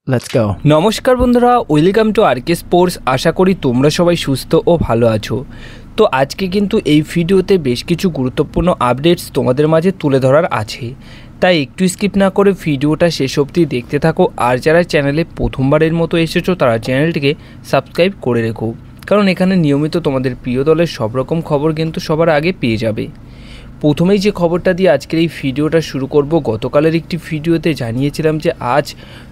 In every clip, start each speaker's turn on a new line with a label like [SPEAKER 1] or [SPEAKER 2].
[SPEAKER 1] Let's go.
[SPEAKER 2] নমস্কার বন্ধুরা, welcome to আরকে sports. আশা করি তোমরা সবাই সুস্থ ও ভালো আছো। তো আজকে কিন্তু এই ভিডিওতে বেশ কিছু গুরুত্বপূর্ণ আপডেটস তোমাদের মাঝে তুলে ধরার আছে, তাই একটু স্কিপ না করে ভিডিওটা শেষ অবধি দেখতে থাকো। আর যারা চ্যানেলে প্রথমবারের মতো এসেছো তারা চ্যানেলটিকে সাবস্ক্রাইব করে রেখো, কারণ এখানে নিয়মিত তোমাদের প্রিয় দলের সব রকম খবর কিন্তু সবার আগে পেয়ে যাবে। প্রথমেই যে খবরটা দিয়ে আজকের এই ভিডিওটা শুরু করব, গতকালের একটি ভিডিওতে জানিয়েছিলাম যে আজ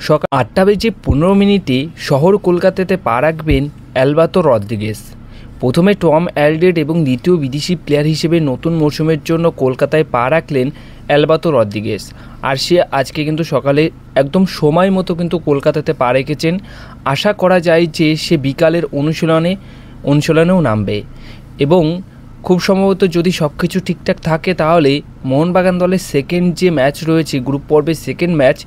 [SPEAKER 2] সকাল 8:15 শহর কলকাতাতে পা রাখবেন অ্যালবাতো রদ্রিগেজ। প্রথমে টম অ্যালডেড এবং দ্বিতীয় বিদেশি প্লেয়ার হিসেবে নতুন মরশুমের জন্য কলকাতায় পা রাখলেন অ্যালবাতো রদ্রিগেজ। আর সে আজকে কিন্তু সকালে একদম সময় মতো কিন্তু কলকাতাতে পা রেখেছেন। আশা করা যায় যে সে বিকালের অনুশীলনেও নামবে এবং খুব সম্ভবত যদি সব কিছু ঠিকঠাক থাকে তাহলে মোহনবাগান দলের সেকেন্ড যে ম্যাচ রয়েছে, গ্রুপ পর্বের সেকেন্ড ম্যাচ,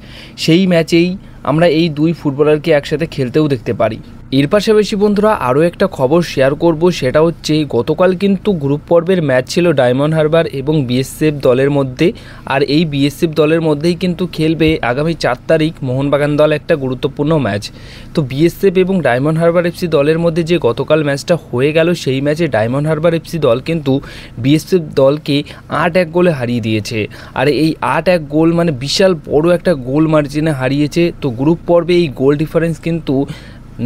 [SPEAKER 2] সেই ম্যাচেই আমরা এই দুই ফুটবলারকে একসাথে খেলতেও দেখতে পারি। এর পাশাপাশি বন্ধুরা আরও একটা খবর শেয়ার করব, সেটা হচ্ছে গতকাল কিন্তু গ্রুপ পর্বের ম্যাচ ছিল ডায়মন্ড হারবার এবং বিএসএফ দলের মধ্যে। আর এই বিএসএফ দলের মধ্যেই কিন্তু খেলবে আগামী 4 তারিখ মোহনবাগান দল একটা গুরুত্বপূর্ণ ম্যাচ। তো বিএসএফ এবং ডায়মন্ড হারবার এফসি দলের মধ্যে যে গতকাল ম্যাচটা হয়ে গেল, সেই ম্যাচে ডায়মন্ড হারবার এফসি দল কিন্তু বিএসএফ দলকে 8-1 গোলে হারিয়ে দিয়েছে। আর এই 8-1 গোল মানে বিশাল বড় একটা গোল মার্জিনে হারিয়েছে। তো গ্রুপ পর্বে এই গোল ডিফারেন্স কিন্তু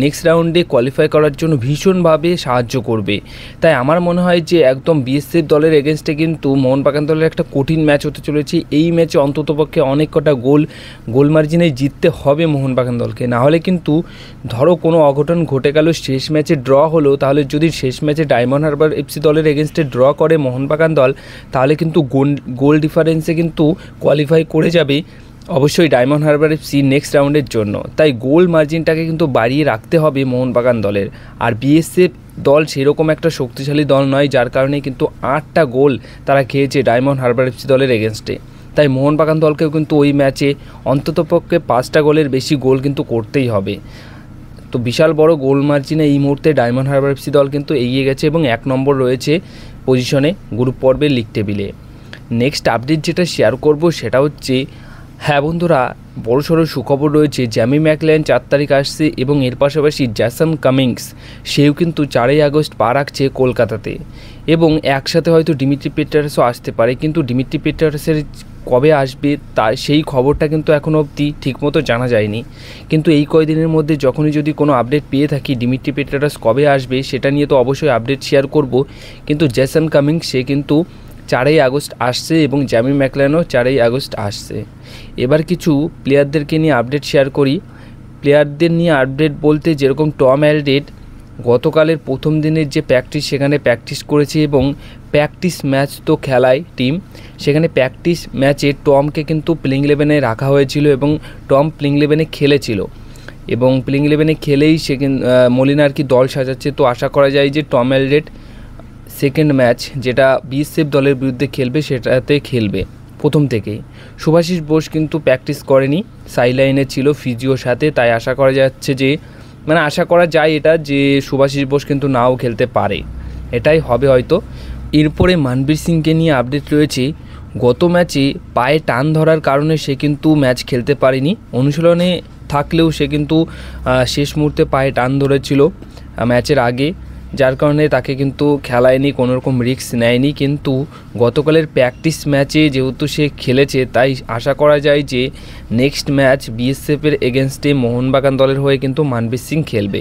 [SPEAKER 2] নেক্সট রাউন্ডে কোয়ালিফাই করার জন্য ভীষণভাবে সাহায্য করবে। তাই আমার মনে হয় যে একদম বিএসএফ দলের এগেনস্টে কিন্তু মোহনবাগান দলের একটা কঠিন ম্যাচ হতে চলেছে। এই ম্যাচে অন্ততপক্ষে অনেক কটা গোল মার্জিনে জিততে হবে মোহনবাগান দলকে, না হলে কিন্তু ধরো কোনো অঘটন ঘটে গেল, শেষ ম্যাচে ড্র হলো, তাহলে যদি শেষ ম্যাচে ডায়মন্ড হারবার এফসি দলের এগেনস্টে ড্র করে মোহনবাগান দল, তাহলে কিন্তু গোল ডিফারেন্সে কিন্তু কোয়ালিফাই করে যাবে অবশ্যই ডায়মন্ড হারবার এফসি নেক্সট রাউন্ডের জন্য। তাই গোল মার্জিনটাকে কিন্তু বাড়িয়ে রাখতে হবে মোহনবাগান দলের। আর বিএসএফ দল সেরকম একটা শক্তিশালী দল নয়, যার কারণে কিন্তু 8টা গোল তারা খেয়েছে ডায়মন্ড হারবার এফসি দলের এগেনস্টে। তাই মোহনবাগান দলকেও কিন্তু ওই ম্যাচে অন্ততপক্ষে 5টা গোলের বেশি গোল কিন্তু করতেই হবে। তো বিশাল বড় গোল মার্জিনে এই মুহূর্তে ডায়মন্ড হারবার এফসি দল কিন্তু এগিয়ে গেছে এবং 1 নম্বর রয়েছে পজিশনে গ্রুপ পর্বের লিগ টেবিলে। নেক্সট আপডেট যেটা শেয়ার করব সেটা হচ্ছে, হ্যাঁ বন্ধুরা, বড়সড় সুখবর রয়েছে। জ্যামি ম্যাকলারেন 4 তারিখ আসছে এবং এর পাশাপাশি জেসন কামিংস সেও কিন্তু 4 আগস্ট পা রাখছে কলকাতাতে। এবং একসাথে হয়তো ডিমিট্রি পেট্রাসও আসতে পারে, কিন্তু ডিমিট্রি পেট্রাসের কবে আসবে তা সেই খবরটা কিন্তু এখনও অবধি ঠিকমতো জানা যায়নি। কিন্তু এই কয়দিনের মধ্যে যখনই যদি কোনো আপডেট পেয়ে থাকি ডিমিট্রি পেট্রাস কবে আসবে সেটা নিয়ে তো অবশ্যই আপডেট শেয়ার করব। কিন্তু জেসন কামিংস সে কিন্তু 4 আগস্ট আসছে এবং জ্যামি ম্যাকলারেনও 4 আগস্ট আসছে। এবার কিছু প্লেয়ারদেরকে নিয়ে আপডেট শেয়ার করি। প্লেয়ারদের নিয়ে আপডেট বলতে যেরকম টম অ্যালডেড গতকালের প্রথম দিনের যে প্র্যাকটিস, সেখানে প্র্যাকটিস করেছে এবং প্র্যাকটিস ম্যাচ তো খেলায় টিম, সেখানে প্র্যাকটিস ম্যাচে টমকে কিন্তু প্লেইং 11-এ রাখা হয়েছিল এবং টম প্লেইং 11-এ খেলেছিল এবং প্লেইং 11-এ খেলেই সে মলিনা আর কি দল সাজাচ্ছে। তো আশা করা যায় যে টম অ্যালডেড সেকেন্ড ম্যাচ যেটা বিএসএফ দলের বিরুদ্ধে খেলবে সেটাতে খেলবে প্রথম থেকেই। শুভাশিস বোস কিন্তু প্র্যাকটিস করেনি, সাইডলাইনে ছিল ফিজিওর সাথে, তাই আশা করা যাচ্ছে যে আশা করা যায় এটা যে শুভাশিস বোস কিন্তু নাও খেলতে পারে, এটাই হবে হয়তো। এরপরে মানবীর সিংকে নিয়ে আপডেট রয়েছে। গত ম্যাচে পায়ে টান ধরার কারণে সে কিন্তু ম্যাচ খেলতে পারেনি। অনুশীলনে থাকলেও সে কিন্তু শেষ মুহূর্তে পায়ে টান ধরেছিল ম্যাচের আগে, যার কারণে তাকে কিন্তু খেলায়নি, কোনোরকম রিস্ক নেয়নি। কিন্তু গতকালের প্র্যাকটিস ম্যাচে যেহেতু সে খেলেছে, তাই আশা করা যায় যে নেক্সট ম্যাচ বিএসএফের এগেনস্টে মোহনবাগান দলের হয়ে কিন্তু মানবীর সিং খেলবে।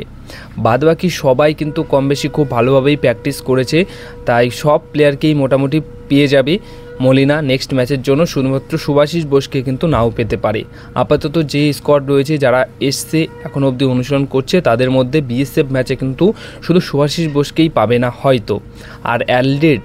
[SPEAKER 2] বাদবাকি সবাই কিন্তু কম বেশি খুব ভালোভাবেই প্র্যাকটিস করেছে, তাই সব প্লেয়ারকেই মোটামুটি পেয়ে যাবে মলিনা নেক্সট ম্যাচের জন্য। শুধুমাত্র শুভাশিস বোসকে কিন্তু নাও পেতে পারে। আপাতত যে স্কোয়াড রয়েছে যারা এসছে এখন অবধি অনুশীলন করছে, তাদের মধ্যে বিএসএফ ম্যাচে কিন্তু শুধু শুভাশিস বোসকেই পাবে না হয়তো, আর অ্যালডেড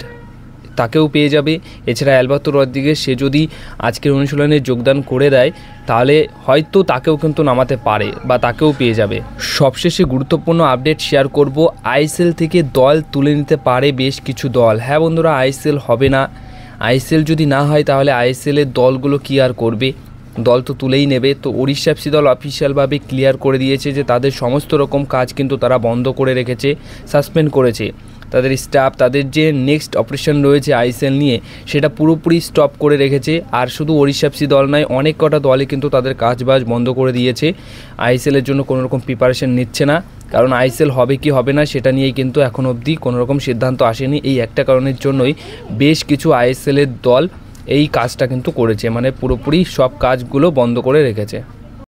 [SPEAKER 2] তাকেও পেয়ে যাবে। এছাড়া অ্যালবাতো রদ্রিগেজ সে যদি আজকের অনুশীলনে যোগদান করে দেয় তাহলে হয়তো তাকেও কিন্তু নামাতে পারে বা তাকেও পেয়ে যাবে। সবশেষে গুরুত্বপূর্ণ আপডেট শেয়ার করব, আইএসএল থেকে দল তুলে নিতে পারে বেশ কিছু দল। হ্যাঁ বন্ধুরা, আইএসএল হবে না। আইএসএল যদি না হয় তাহলে আইএসএলের দলগুলো কি আর করবে, দল তো তুলেই নেবে। তো ওড়িশা এফসি দল অফিসিয়ালভাবে ক্লিয়ার করে দিয়েছে যে তাদের সমস্ত রকম কাজ কিন্তু তারা বন্ধ করে রেখেছে, সাসপেন্ড করেছে। তাদের স্টাফ, তাদের যে নেক্সট অপারেশন রয়েছে আইএসএল নিয়ে সেটা পুরোপুরি স্টপ করে রেখেছে। আর শুধু ওড়িশা এফসি দল নয়, অনেক কটা দলই কিন্তু তাদের কাজবাজ বন্ধ করে দিয়েছে। আইএসএলের জন্য কোনো রকম প্রিপারেশন নিচ্ছে না, কারণ আইএসএল হবে কি হবে না সেটা নিয়েই কিন্তু এখন অবধি কোনো রকম সিদ্ধান্ত আসেনি। এই একটা কারণের জন্যই বেশ কিছু আইএসএলের দল এই কাজটা কিন্তু করেছে, মানে পুরোপুরি সব কাজগুলো বন্ধ করে রেখেছে।